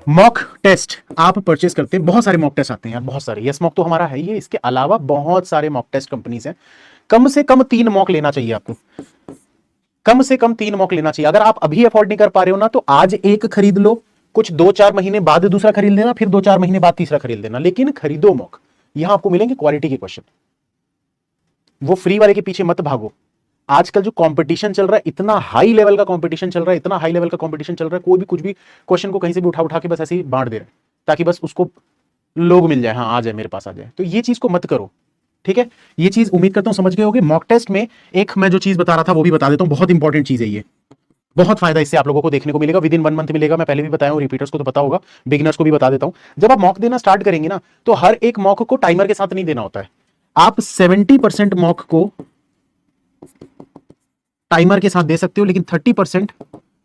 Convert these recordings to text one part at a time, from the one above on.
Mock test आप purchase करते हैं, बहुत सारे मॉक टेस्ट आते हैं यार, बहुत सारे। यस मॉक तो हमारा है ये, इसके अलावा बहुत सारे मॉक टेस्ट कंपनीज हैं। कम से कम 3 मॉक लेना चाहिए आपको, कम से कम 3 मॉक लेना चाहिए। अगर आप अभी अफोर्ड नहीं कर पा रहे हो ना, तो आज एक खरीद लो, कुछ 2-4 महीने बाद दूसरा खरीद लेना, फिर 2-4 महीने बाद तीसरा खरीद लेना, लेकिन खरीदो मॉक। यहां आपको मिलेंगे क्वालिटी के क्वेश्चन, वो फ्री वाले के पीछे मत भागो। आजकल जो कंपटीशन चल रहा है, इतना हाई लेवल का कंपटीशन चल रहा है, इतना हाई लेवल का कंपटीशन चल रहा है, कोई भी कुछ भी क्वेश्चन को कहीं से भी उठा उठा के बस ऐसे ही बांट दे रहे हैं, ताकि बस उसको लोग मिल जाए, हाँ आ जाए मेरे पास आ जाए। तो ये चीज को मत करो, ठीक है। ये चीज उम्मीद करता हूं समझ गए होगे। मॉक टेस्ट में एक मैं जो चीज बता रहा था वो भी बता देता हूं, बहुत इंपॉर्टेंट चीज है ये, बहुत फायदा इससे आप लोगों को देखने को मिलेगा। विद इन 1 मंथ मिलेगा, मैं पहले भी बताया हूं, रिपीटर्स को तो पता होगा, बिगिनर्स को भी बता देता हूं। जब आप मॉक देना स्टार्ट करेंगे ना, तो हर एक मॉक को टाइमर के साथ नहीं देना होता है। आप 70% मॉक को टाइमर के साथ दे सकते हो, लेकिन 30%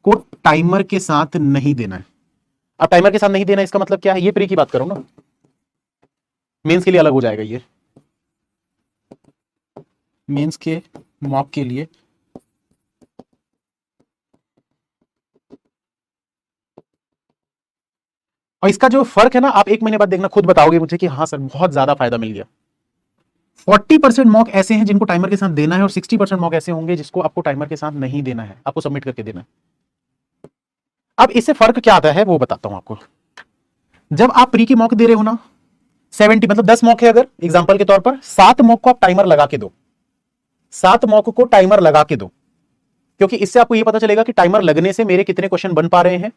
को टाइमर के साथ नहीं देना है। अब टाइमर के साथ नहीं देना इसका मतलब क्या है, ये प्री की बात करो ना, मेंस के लिए अलग हो जाएगा ये, मेंस के मॉक के लिए। और इसका जो फर्क है ना, आप 1 महीने बाद देखना, खुद बताओगे मुझे कि हाँ सर बहुत ज्यादा फायदा मिल गया। 40% मॉक ऐसे हैं जिनको टाइमर के साथ देना है, और 60% मॉक ऐसे होंगे जिसको आपको टाइमर के साथ नहीं देना है, आपको सबमिट करके देना है। अब इससे फर्क क्या आता है वो बताता हूं आपको। जब आप प्री की मॉक दे रहे हो ना, 70 मतलब 10 मॉक है, अगर एग्जांपल के तौर पर 7 मॉक को आप टाइमर लगा के दो, 7 मॉक को टाइमर लगा के दो, क्योंकि इससे आपको यह पता चलेगा कि टाइमर लगने से मेरे कितने क्वेश्चन बन पा रहे हैं,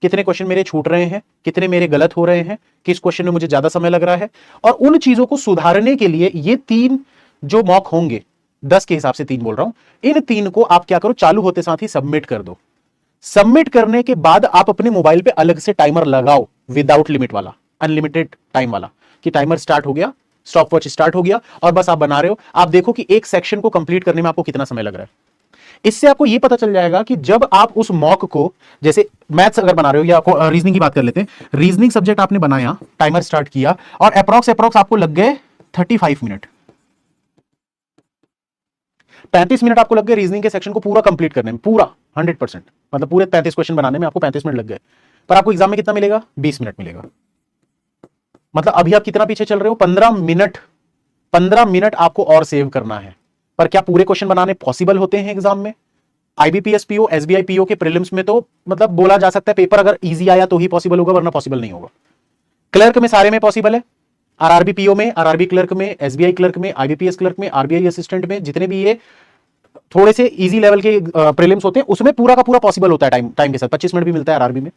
कितने क्वेश्चन मेरे छूट रहे हैं, कितने मेरे गलत हो रहे हैं, किस क्वेश्चन में मुझे ज्यादा समय लग रहा है। और उन चीजों को सुधारने के लिए ये 3 जो मॉक होंगे, 10 के हिसाब से 3 बोल रहा हूं, इन 3 को आप क्या करो, चालू होते साथ ही सबमिट कर दो। सबमिट करने के बाद आप अपने मोबाइल पे अलग से टाइमर लगाओ, विदाउट लिमिट वाला, अनलिमिटेड टाइम वाला, कि टाइमर स्टार्ट हो गया, स्टॉप वॉच स्टार्ट हो गया, और बस आप बना रहे हो। आप देखो कि एक सेक्शन को कंप्लीट करने में आपको कितना समय लग रहा है। इससे आपको यह पता चल जाएगा कि जब आप उस मॉक को, जैसे मैथ्स अगर बना रहे हो, या रीजनिंग की बात कर लेते हैं, रीजनिंग सब्जेक्ट आपने बनाया, टाइमर स्टार्ट किया, और अप्रॉक्स आपको लग गए 35 मिनट, 35 मिनट आपको लग गए रीजनिंग के सेक्शन को पूरा कंप्लीट करने में, पूरा 100%, मतलब पूरे 35 क्वेश्चन बनाने में आपको 35 मिनट लग गए। पर आपको एग्जाम में कितना मिलेगा, 20 मिनट मिलेगा। मतलब अभी आप कितना पीछे चल रहे हो, 15 मिनट, 15 मिनट आपको और सेव करना है। पर क्या पूरे क्वेश्चन बनाने पॉसिबल होते हैं एग्जाम में? आईबीपीएस पीओ, एसबीआई पीओ के प्रीलिम्स में तो मतलब बोला जा सकता है पेपर अगर इजी आया तो ही पॉसिबल होगा, वरना पॉसिबल नहीं होगा। क्लर्क में सारे में पॉसिबल है, आरआरबी पीओ में, आरआरबी क्लर्क में, एसबीआई क्लर्क में, आईबीपीएस क्लर्क में, आरबीआई असिस्टेंट में, जितने भी ये थोड़े से इजी लेवल के प्रीलिम्स होते हैं, उसमें पूरा का पूरा पॉसिबल होता है टाइम के साथ, 25 मिनट भी मिलता है आरआरबी में।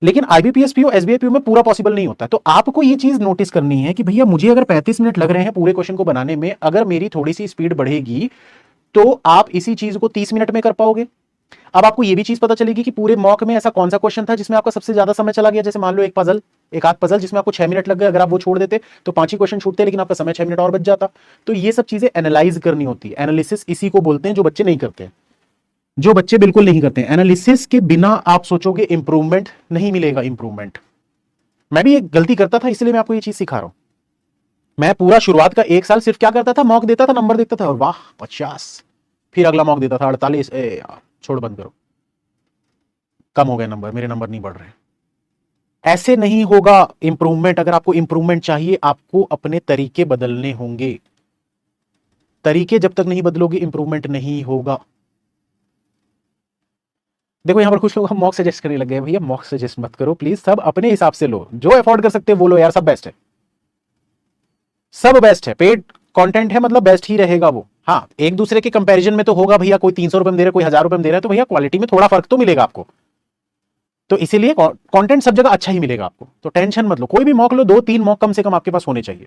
लेकिन आईबीपीएस पीओ, एसबीआई पीओ में पूरा पॉसिबल नहीं होता। तो आपको ये चीज नोटिस करनी है कि भैया मुझे अगर 35 मिनट लग रहे हैं पूरे क्वेश्चन को बनाने में, अगर मेरी थोड़ी सी स्पीड बढ़ेगी तो आप इसी चीज को 30 मिनट में कर पाओगे। अब आपको यह भी चीज पता चलेगी कि पूरे मॉक में ऐसा कौन सा क्वेश्चन था जिसमें आपका सबसे ज्यादा समय चला गया। जैसे मान लो एक आध पजल जिसमें आपको 6 मिनट लग गए, अगर आप वो छोड़ देते तो 5 ही क्वेश्चन छूटते, लेकिन आपका समय 6 मिनट और बच जाता। तो ये सब चीजें एनालाइज करनी होती है। एनालिसिस इसी को बोलते हैं जो बच्चे नहीं करते, जो बच्चे बिल्कुल नहीं करते। एनालिसिस के बिना आप सोचोगे इंप्रूवमेंट नहीं मिलेगा। इंप्रूवमेंट, मैं भी एक गलती करता था, इसलिए मैं आपको ये चीज सिखा रहा हूं। मैं पूरा शुरुआत का 1 साल सिर्फ क्या करता था, मॉक देता था, नंबर देखता था और वाह 50, फिर अगला मॉक देता था 48, यार छोड़ बंद करो, कम हो गए नंबर, मेरे नंबर नहीं बढ़ रहे। ऐसे नहीं होगा इंप्रूवमेंट। अगर आपको इंप्रूवमेंट चाहिए, आपको अपने तरीके बदलने होंगे। तरीके जब तक नहीं बदलोगे इंप्रूवमेंट नहीं होगा। देखो यहां पर कुछ लोग हम मॉक सजेस्ट करने लग गए। भैया मॉक सजेस्ट मत करो प्लीज, सब अपने हिसाब से लो, जो अफोर्ड कर सकते हो वो लो यार, सब बेस्ट है, सब बेस्ट है। पेड कंटेंट है मतलब बेस्ट ही रहेगा वो। हाँ, एक दूसरे के कंपैरिजन में तो होगा भैया, कोई 300 रुपए में दे रहा है, कोई 1000 रुपए में दे रहा है, तो भैया क्वालिटी में थोड़ा फर्क तो मिलेगा आपको। तो इसीलिए कंटेंट सब जगह अच्छा ही मिलेगा आपको, तो टेंशन मत लो। कोई भी मॉक लो, 2-3 मॉक कम से कम आपके पास होने चाहिए।